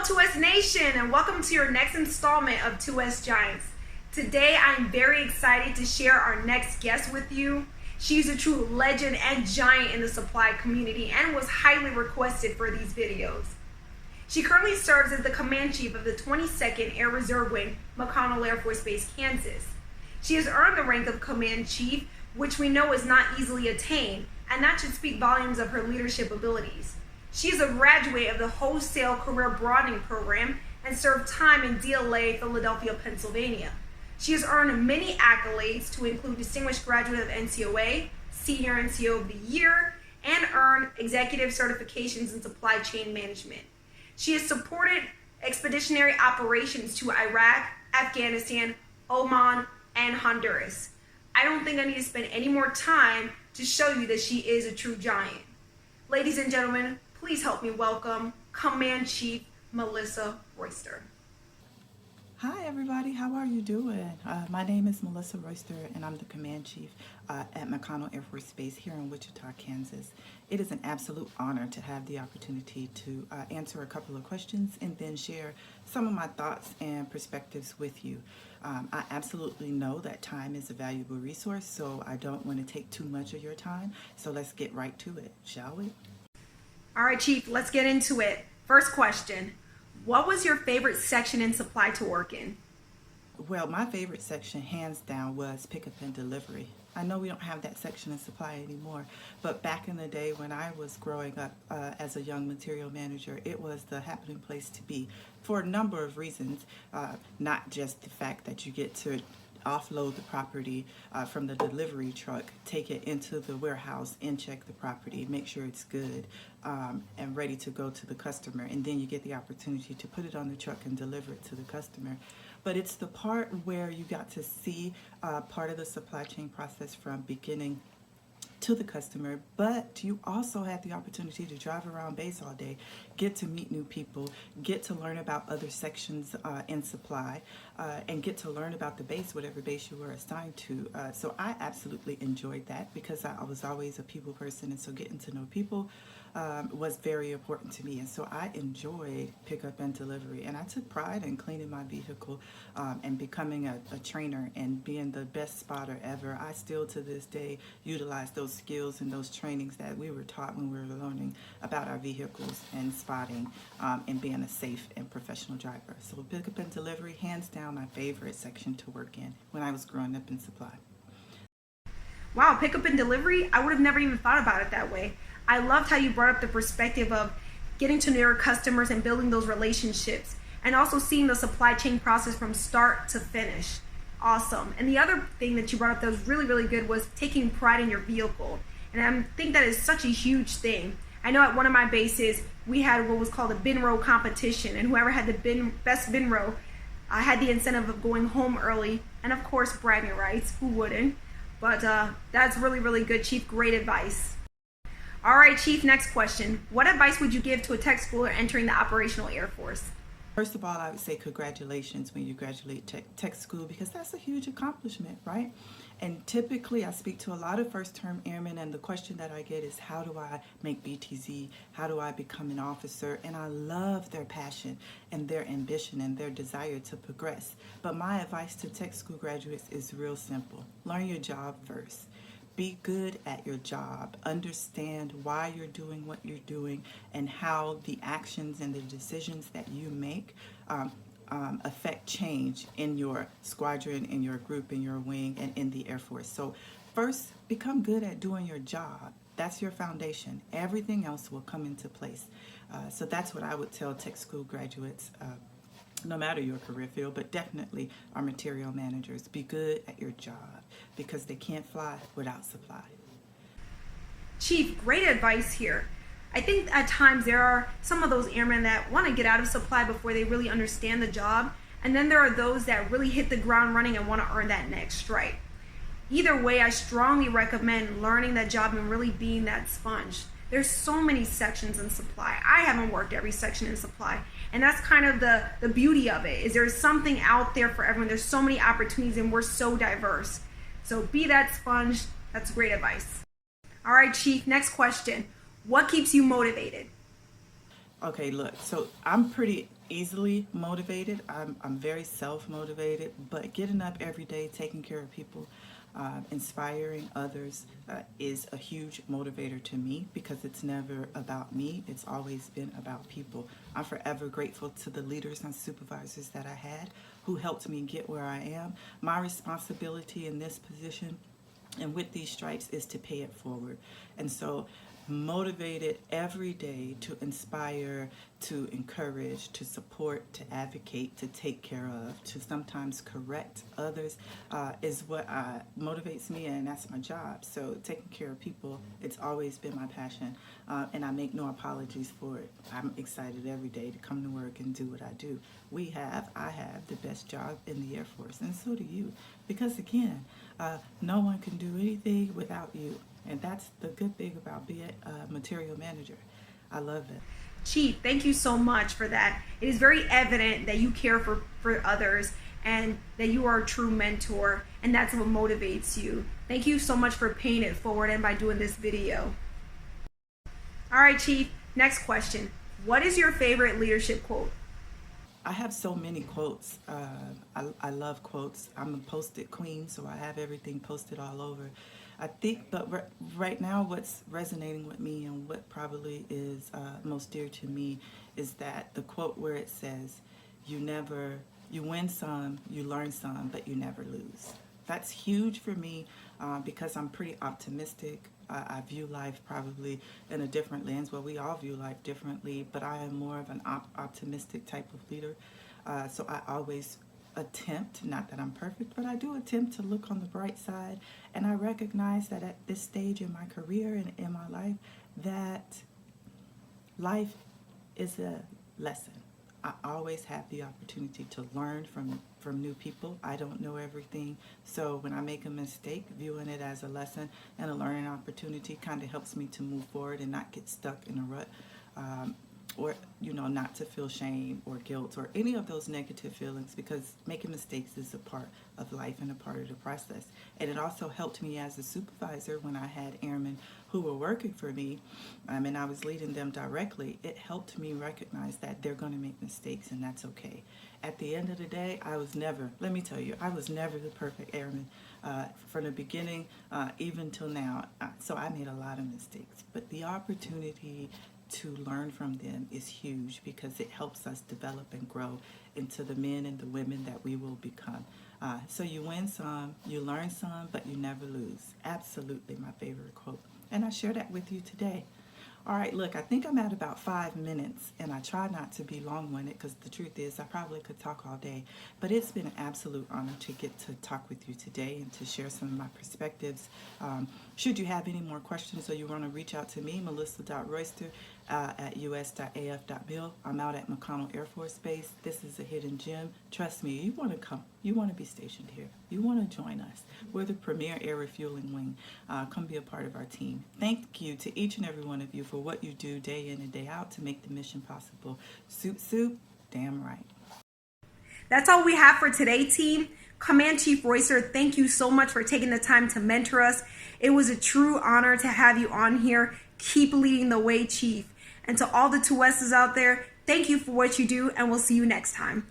Hello 2S Nation, and welcome to your next installment of 2S Giants. Today I'm very excited to share our next guest with you. She's a true legend and giant in the supply community and was highly requested for these videos. She currently serves as the Command Chief of the 22nd Air Reserve Wing, McConnell Air Force Base, Kansas. She has earned the rank of Command Chief, which we know is not easily attained, and that should speak volumes of her leadership abilities. She is a graduate of the Wholesale Career Broadening Program and served time in DLA, Philadelphia, Pennsylvania. She has earned many accolades to include Distinguished Graduate of NCOA, Senior NCO of the Year, and earned executive certifications in supply chain management. She has supported expeditionary operations to Iraq, Afghanistan, Oman, and Honduras. I don't think I need to spend any more time to show you that she is a true giant. Ladies and gentlemen, please help me welcome Command Chief Melissa Ryoster. Hi everybody, how are you doing? My name is Melissa Ryoster and I'm the Command Chief at McConnell Air Force Base here in Wichita, Kansas. It is an absolute honor to have the opportunity to answer a couple of questions and then share some of my thoughts and perspectives with you. I absolutely know that time is a valuable resource, so I don't want to take too much of your time, so let's get right to it, shall we? All right, Chief, let's get into it. First question, what was your favorite section in supply to work in? Well, my favorite section, hands down, was pickup and delivery. I know we don't have that section in supply anymore, but back in the day when I was growing up as a young material manager, it was the happening place to be for a number of reasons, not just the fact that you get to offload the property from the delivery truck, take it into the warehouse, and check the property, make sure it's good and ready to go to the customer, and then you get the opportunity to put it on the truck and deliver it to the customer. But it's the part where you got to see part of the supply chain process from beginning to the customer, but you also had the opportunity to drive around base all day, get to meet new people, get to learn about other sections in supply, and get to learn about the base, whatever base you were assigned to. So I absolutely enjoyed that because I was always a people person, and so getting to know people was very important to me. And so I enjoyed pickup and delivery, and I took pride in cleaning my vehicle and becoming a trainer and being the best spotter ever. I still to this day utilize those skills and those trainings that we were taught when we were learning about our vehicles and spotting and being a safe and professional driver. So pickup and delivery, hands down, my favorite section to work in when I was growing up in supply. Wow, pickup and delivery? I would have never even thought about it that way. I loved how you brought up the perspective of getting to know your customers and building those relationships, and also seeing the supply chain process from start to finish. Awesome. And the other thing that you brought up that was really, really good was taking pride in your vehicle. And I think that is such a huge thing. I know at one of my bases, we had what was called a bin row competition, and whoever had the best bin row had the incentive of going home early, and of course bragging rights, who wouldn't? But that's really, really good, Chief. Great advice. All right, Chief, next question. What advice would you give to a tech schooler entering the operational Air Force? First of all, I would say congratulations when you graduate tech school, because that's a huge accomplishment, right? And typically I speak to a lot of first-term airmen, and the question that I get is, how do I make BTZ? How do I become an officer? And I love their passion and their ambition and their desire to progress. But my advice to tech school graduates is real simple. Learn your job first. Be good at your job. Understand why you're doing what you're doing and how the actions and the decisions that you make affect change in your squadron, in your group, in your wing, and in the Air Force. So first, become good at doing your job. That's your foundation. Everything else will come into place. So that's what I would tell tech school graduates, no matter your career field, but definitely our material managers. Be good at your job because they can't fly without supply. Chief, great advice here. I think at times there are some of those airmen that want to get out of supply before they really understand the job, and then there are those that really hit the ground running and want to earn that next strike. Either way, I strongly recommend learning that job and really being that sponge. There's so many sections in supply. I haven't worked every section in supply, and that's kind of the beauty of it, is there's something out there for everyone. There's so many opportunities, and we're so diverse. So be that sponge. That's great advice. All right, Chief, next question. What keeps you motivated? Okay, look, so I'm pretty easily motivated. I'm very self-motivated, but getting up every day, taking care of people, inspiring others is a huge motivator to me because it's never about me. It's always been about people. I'm forever grateful to the leaders and supervisors that I had who helped me get where I am. My responsibility in this position and with these stripes is to pay it forward. And so motivated every day to inspire, to encourage, to support, to advocate, to take care of, to sometimes correct others is what motivates me, and that's my job. So taking care of people, it's always been my passion, and I make no apologies for it. I'm excited every day to come to work and do what I do. I have the best job in the Air Force, and so do you, because again, no one can do anything without you. And that's the good thing about being a material manager. I love it. Chief, thank you so much for that. It is very evident that you care for others and that you are a true mentor, and that's what motivates you. Thank you so much for paying it forward and by doing this video. All right, Chief, next question. What is your favorite leadership quote? I have so many quotes. I love quotes. I'm a post-it queen, so I have everything posted all over. I think, but right now what's resonating with me and what probably is most dear to me is that the quote where it says, you win some, you learn some, but you never lose. That's huge for me because I'm pretty optimistic. I view life probably in a different lens. Well, we all view life differently, but I am more of an optimistic type of leader. So I always attempt, not that I'm perfect, but I do attempt to look on the bright side. And I recognize that at this stage in my career and in my life, that life is a lesson. I always have the opportunity to learn from new people. I don't know everything. So when I make a mistake, viewing it as a lesson and a learning opportunity kind of helps me to move forward and not get stuck in a rut. Or, not to feel shame or guilt or any of those negative feelings, because making mistakes is a part of life and a part of the process. And it also helped me as a supervisor when I had airmen who were working for me and I was leading them directly. It helped me recognize that they're going to make mistakes and that's okay. At the end of the day, I was never the perfect airman from the beginning even till now. So I made a lot of mistakes, but the opportunity to learn from them is huge because it helps us develop and grow into the men and the women that we will become. So you win some, you learn some, but you never lose. Absolutely my favorite quote. And I share that with you today. All right, look, I think I'm at about 5 minutes, and I try not to be long-winded because the truth is I probably could talk all day. But it's been an absolute honor to get to talk with you today and to share some of my perspectives. Should you have any more questions or you want to reach out to me, melissa.ryoster at us.af.mil. I'm out at McConnell Air Force Base. This is a hidden gem. Trust me, you want to come. You want to be stationed here. You want to join us. We're the premier air refueling wing. Come be a part of our team. Thank you to each and every one of you for what you do day in and day out to make the mission possible. Soup, damn right. That's all we have for today, team. Command Chief Ryoster, thank you so much for taking the time to mentor us. It was a true honor to have you on here. Keep leading the way, Chief. And to all the 2S's out there, thank you for what you do, and we'll see you next time.